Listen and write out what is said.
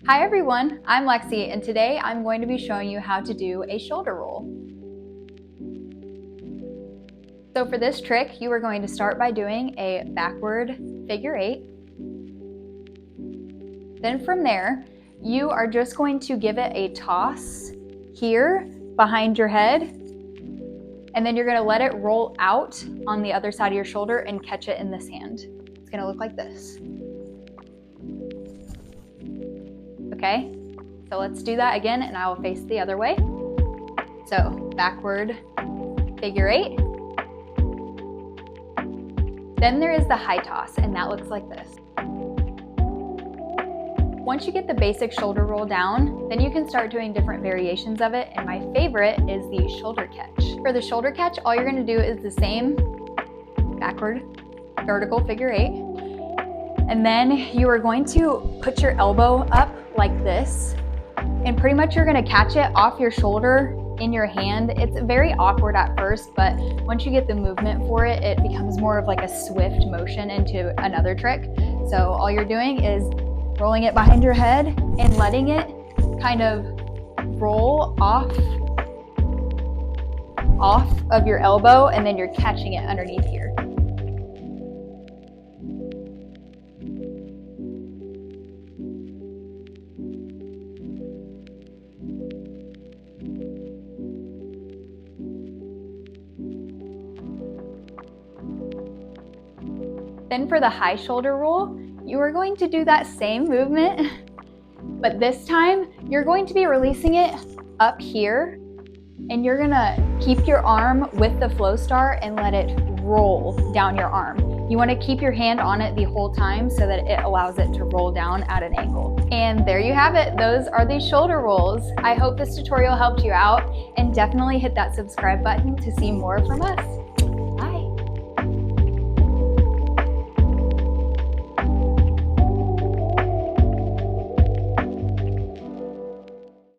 Hi everyone, I'm Lexi, and today I'm going to be showing you how to do a shoulder roll. So for this trick, you are going to start by doing a backward figure 8. Then from there, you are just going to give it a toss here behind your head, and then you're going to let it roll out on the other side of your shoulder and catch it in this hand. It's going to look like this. Okay, so let's do that again, and I will face the other way. So backward figure 8. Then there is the high toss, and that looks like this. Once you get the basic shoulder roll down, then you can start doing different variations of it, and my favorite is the shoulder catch. For the shoulder catch, all you're going to do is the same backward vertical figure 8, and then you are going to put your elbow up like this, and pretty much you're going to catch it off your shoulder in your hand. It's very awkward at first, but once you get the movement for it, it becomes more of like a swift motion into another trick. So all you're doing is rolling it behind your head and letting it kind of roll off of your elbow, and then you're catching it underneath here. Then for the high shoulder roll, you are going to do that same movement, but this time you're going to be releasing it up here, and you're gonna keep your arm with the Flowstar and let it roll down your arm. You wanna keep your hand on it the whole time so that it allows it to roll down at an angle. And there you have it. Those are the shoulder rolls. I hope this tutorial helped you out, and definitely hit that subscribe button to see more from us.